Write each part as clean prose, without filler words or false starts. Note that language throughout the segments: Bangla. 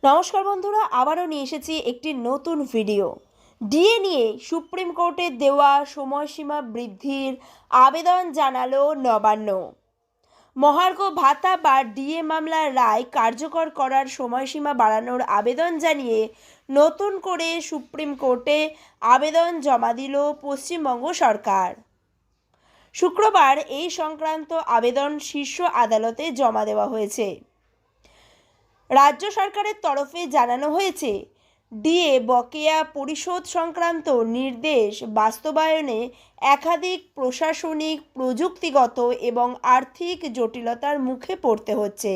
নমস্কার বন্ধুরা, আবারও নিয়ে এসেছি একটি নতুন ভিডিও। ডিএ নিয়ে সুপ্রিম কোর্টের দেওয়া সময়সীমা বৃদ্ধির আবেদন জানালো নবান্ন। মহার্ঘ ভাতা বা ডিএ মামলার রায় কার্যকর করার সময়সীমা বাড়ানোর আবেদন জানিয়ে নতুন করে সুপ্রিম কোর্টে আবেদন জমা দিল পশ্চিমবঙ্গ সরকার। শুক্রবার এই সংক্রান্ত আবেদন শীর্ষ আদালতে জমা দেওয়া হয়েছে। রাজ্য সরকারের তরফে জানানো হয়েছে, ডিএ বকেয়া পরিশোধ সংক্রান্ত নির্দেশ বাস্তবায়নে একাধিক প্রশাসনিক, প্রযুক্তিগত এবং আর্থিক জটিলতার মুখে পড়তে হচ্ছে।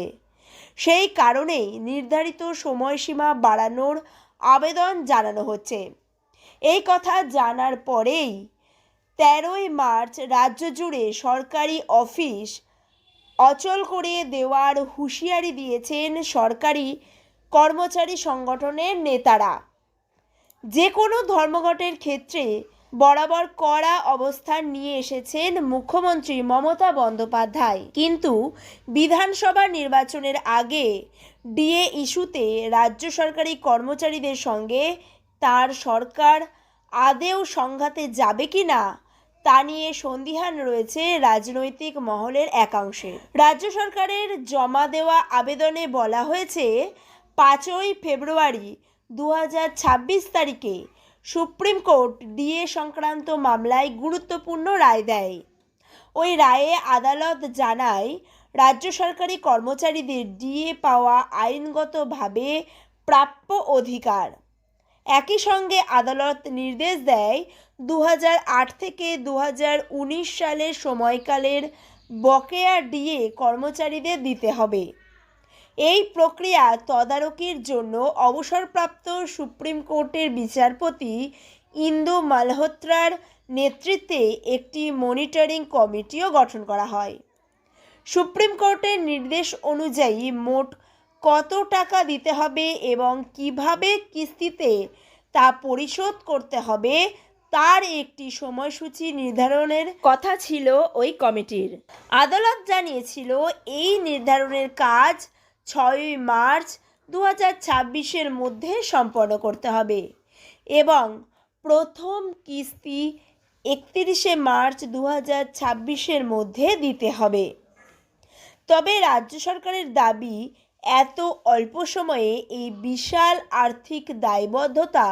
সেই কারণেই নির্ধারিত সময়সীমা বাড়ানোর আবেদন জানানো হচ্ছে। এই কথা জানার পরেই 13ই মার্চ রাজ্য জুড়ে সরকারি অফিস অচল করে দেওয়ার হুঁশিয়ারি দিয়েছেন সরকারি কর্মচারী সংগঠনের নেতারা। যে কোনো ধর্মঘটের ক্ষেত্রে বরাবর কড়া অবস্থান নিয়ে এসেছেন মুখ্যমন্ত্রী মমতা বন্দ্যোপাধ্যায়। কিন্তু বিধানসভা নির্বাচনের আগে ডিএ ইস্যুতে রাজ্য সরকারি কর্মচারীদের সঙ্গে তার সরকার আদেও সংঘাতে যাবে কি না তা নিয়ে সন্দিহান রয়েছে রাজনৈতিক মহলের একাংশে। রাজ্য সরকারের জমা দেওয়া আবেদনে বলা হয়েছে, 5ই ফেব্রুয়ারি 2026 তারিখে সুপ্রিম কোর্ট ডিএ সংক্রান্ত মামলায় গুরুত্বপূর্ণ রায় দেয়। ওই রায়ে আদালত জানায়, রাজ্য সরকারি কর্মচারীদের ডিএ পাওয়া আইনগতভাবে প্রাপ্য অধিকার। একই সঙ্গে আদালত নির্দেশ দেয়, 2008 থেকে 2019 সালের সময়কালের বকেয়া ডিএ কর্মচারীদের দিতে হবে। এই প্রক্রিয়া তদারকির জন্য অবসরপ্রাপ্ত সুপ্রিম কোর্টের বিচারপতি ইন্দু মালহোত্রার নেতৃত্বে একটি মনিটরিং কমিটিও গঠন করা হয়। সুপ্রিম কোর্টের নির্দেশ অনুযায়ী মোট কত টাকা দিতে হবে এবং কিভাবে কিস্তিতে তা পরিশোধ করতে হবে তার একটি সময়সূচি নির্ধারণের কথা ছিল ওই কমিটির। আদালত জানিয়েছিল, এই নির্ধারণের কাজ 6ই মার্চ 2026-এর মধ্যে সম্পন্ন করতে হবে এবং প্রথম কিস্তি 31শে মার্চ 2026-এর মধ্যে দিতে হবে। তবে রাজ্য সরকারের দাবি, এত অল্প সময়ে এই বিশাল আর্থিক দায়বদ্ধতা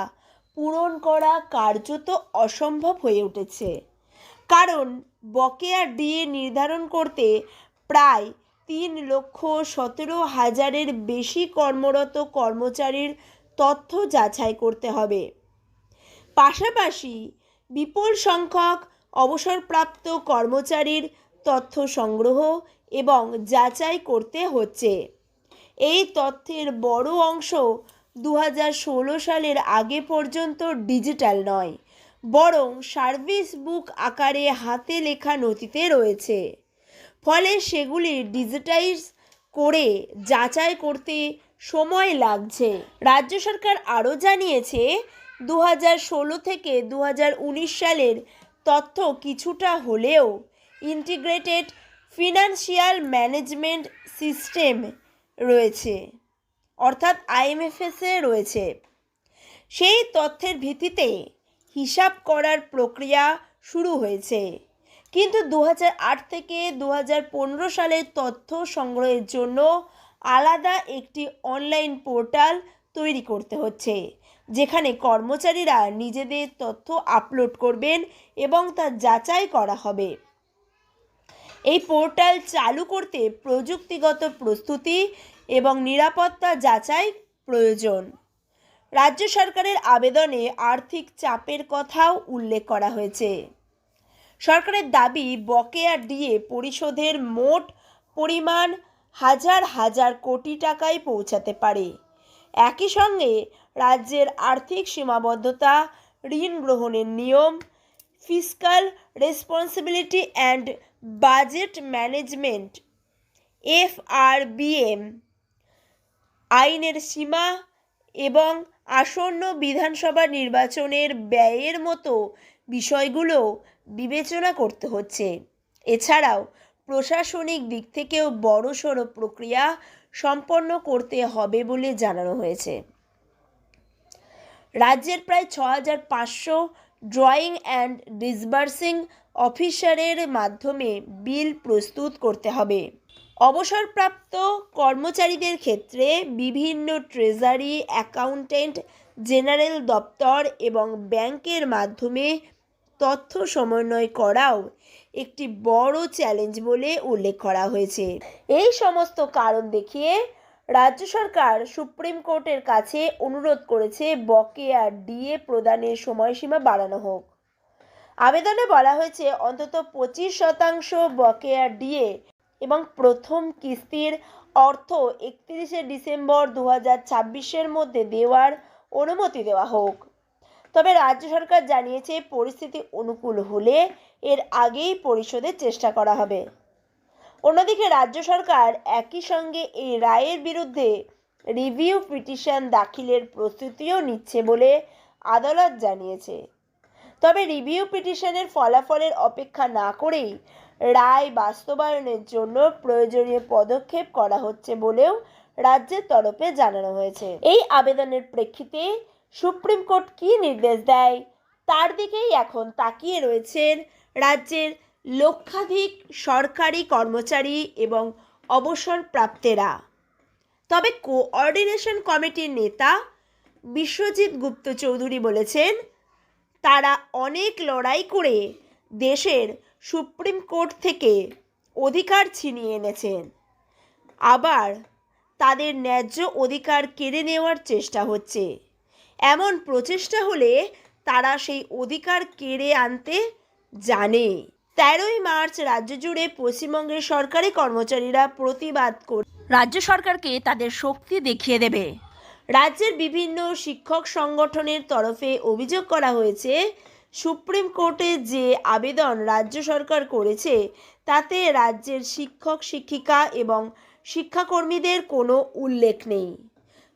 পূরণ করা কার্যত অসম্ভব হয়ে উঠেছে। কারণ বকেয়া ডিএ নির্ধারণ করতে প্রায় 3,17,000-এর বেশি কর্মরত কর্মচারীর তথ্য যাচাই করতে হবে। পাশাপাশি বিপুল সংখ্যক অবসরপ্রাপ্ত কর্মচারীর তথ্য সংগ্রহ এবং যাচাই করতে হচ্ছে। এই তথ্যের বড় অংশ 2016 সালের আগে পর্যন্ত ডিজিটাল নয়, বরং সার্ভিস বুক আকারে হাতে লেখা নথিতে রয়েছে। ফলে সেগুলি ডিজিটাইজ করে যাচাই করতে সময় লাগছে। রাজ্য সরকার আরও জানিয়েছে, 2016 থেকে 2019 সালের তথ্য কিছুটা হলেও ইন্টিগ্রেটেড ফিনান্সিয়াল ম্যানেজমেন্ট সিস্টেম রয়েছে, অর্থাৎ আইএমএফএসে রয়েছে। সেই তথ্যের ভিত্তিতে হিসাব করার প্রক্রিয়া শুরু হয়েছে। কিন্তু 2008 থেকে 2015 সালের তথ্য সংগ্রহের জন্য আলাদা একটি অনলাইন পোর্টাল তৈরি করতে হচ্ছে, যেখানে কর্মচারীরা নিজেদের তথ্য আপলোড করবেন এবং তা যাচাই করা হবে। এই পোর্টাল চালু করতে প্রযুক্তিগত প্রস্তুতি এবং নিরাপত্তা যাচাই প্রয়োজন। রাজ্য সরকারের আবেদনে আর্থিক চাপের কথাও উল্লেখ করা হয়েছে। সরকারের দাবি, বকেয়া ডিএ পরিশোধের মোট পরিমাণ হাজার হাজার কোটি টাকায় পৌঁছাতে পারে। একই সঙ্গে রাজ্যের আর্থিক সীমাবদ্ধতা, ঋণ গ্রহণের নিয়ম, fiscal responsibility and budget management FRBM আইনের সীমা এবং আসন্ন বিধানসভা নির্বাচনের ব্যয়ের মতো বিষয়গুলো বিবেচনা করতে হচ্ছে। এছাড়াও প্রশাসনিক দিক থেকেও বড়সড় প্রক্রিয়া সম্পন্ন করতে হবে বলে জানানো হয়েছে। রাজ্যের প্রায় 6,500 ড্রয়িং অ্যান্ড ডিসবার্সিং অফিসারের মাধ্যমে বিল প্রস্তুত করতে হবে। অবসরপ্রাপ্ত কর্মচারীদের ক্ষেত্রে বিভিন্ন ট্রেজারি, অ্যাকাউন্টেন্ট জেনারেল দপ্তর এবং ব্যাংকের মাধ্যমে তথ্য সমন্বয় করাও একটি বড় চ্যালেঞ্জ বলে উল্লেখ করা হয়েছে। এই সমস্ত কারণ দেখিয়ে রাজ্য সরকার সুপ্রিম কোর্টের কাছে অনুরোধ করেছে বকেয়া ডিএ প্রদানের সময়সীমা বাড়ানো হোক। আবেদনে বলা হয়েছে অন্তত 25% বকেয়া ডিএ এবং প্রথম কিস্তির অর্থ 31শে ডিসেম্বর 2026-এর মধ্যে দেওয়ার অনুমতি দেওয়া হোক। তবে রাজ্য সরকার জানিয়েছে পরিস্থিতি অনুকূল হলে এর আগেই পরিশোধের চেষ্টা করা হবে। অন্যদিকে রাজ্য সরকার একই সঙ্গে এই রায়ের বিরুদ্ধে রিভিউ পিটিশন দাখিলের প্রস্তুতিও নিচ্ছে বলে আদালত জানিয়েছে। তবে রিভিউ পিটিশনের ফলাফলের অপেক্ষা না করেই রায় বাস্তবায়নের জন্য প্রয়োজনীয় পদক্ষেপ করা হচ্ছে বলেও রাজ্যের তরফে জানানো হয়েছে। এই আবেদনের প্রেক্ষিতে সুপ্রিম কোর্ট কী নির্দেশ দেয় তার দিকেই এখন তাকিয়ে রয়েছেন রাজ্যের লক্ষাধিক সরকারি কর্মচারী এবং অবসরপ্রাপ্তেরা। তবে কোঅর্ডিনেশন কমিটির নেতা বিশ্বজিৎ গুপ্ত চৌধুরী বলেছেন, তারা অনেক লড়াই করে দেশের সুপ্রিম কোর্ট থেকে অধিকার ছিনিয়ে এনেছেন। আবার তাদের ন্যায্য অধিকার কেড়ে নেওয়ার চেষ্টা হচ্ছে। এমন প্রচেষ্টা হলে তারা সেই অধিকার কেড়ে আনতে জানে। 13ই মার্চ রাজ্য জুড়ে পশ্চিমবঙ্গের সরকারি কর্মচারীরা প্রতিবাদ করে রাজ্য সরকারকে তাদের শক্তি দেখিয়ে দেবে। রাজ্যের বিভিন্ন শিক্ষক সংগঠনের তরফে অভিযোগ করা হয়েছে, সুপ্রিম কোর্টে যে আবেদন রাজ্য সরকার করেছে তাতে রাজ্যের শিক্ষক, শিক্ষিকা এবং শিক্ষাকর্মীদের কোনো উল্লেখ নেই।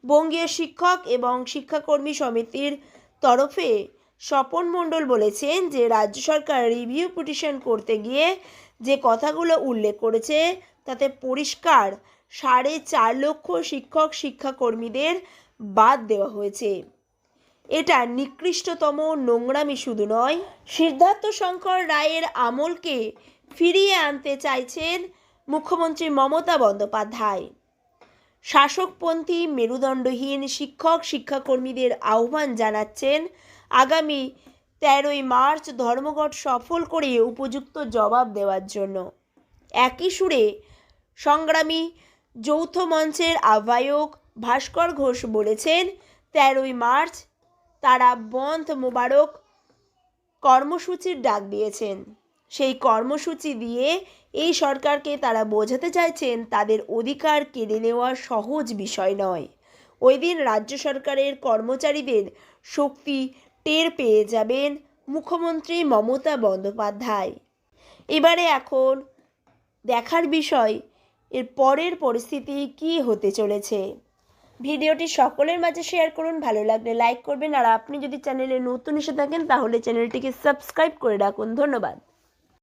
বঙ্গীয় শিক্ষক এবং শিক্ষাকর্মী সমিতির তরফে স্বপন মণ্ডল বলেছেন যে রাজ্য সরকার রিভিউ পিটিশন করতে গিয়ে যে কথাগুলো উল্লেখ করেছে তাতে পরিষ্কার 4.5 লক্ষ শিক্ষক শিক্ষাকর্মীদের বাদ দেওয়া হয়েছে। এটা নিকৃষ্টতম নোংরামি শুধু নয়, সিদ্ধার্থ শঙ্কর রায়ের আমলকে ফিরিয়ে আনতে চাইছেন মুখ্যমন্ত্রী মমতা বন্দ্যোপাধ্যায়। শাসকপন্থী মেরুদণ্ডহীন শিক্ষক শিক্ষাকর্মীদের আহ্বান জানাচ্ছেন আগামী 13ই মার্চ ধর্মঘট সফল করে উপযুক্ত জবাব দেওয়ার জন্য। একই সুরে সংগ্রামী যৌথ মঞ্চের আহ্বায়ক ভাস্কর ঘোষ বলেছেন, 13ই মার্চ তারা বন্ধ মোবারক কর্মসূচির ডাক দিয়েছেন। সেই কর্মসূচি দিয়ে এই সরকারকে তারা বোঝাতে চাইছেন তাদের অধিকার কেড়ে নেওয়া সহজ বিষয় নয়। ওই দিন রাজ্য সরকারের কর্মচারীদের শক্তি টের পেয়ে যাবেন মুখ্যমন্ত্রী মমতা বন্দ্যোপাধ্যায়। এবারে এখন দেখার বিষয় এর পরের পরিস্থিতি কী হতে চলেছে। ভিডিওটি সকলের মাঝে শেয়ার করুন, ভালো লাগলে লাইক করবেন, আর আপনি যদি চ্যানেলে নতুন এসে থাকেন তাহলে চ্যানেলটিকে সাবস্ক্রাইব করে রাখুন। ধন্যবাদ।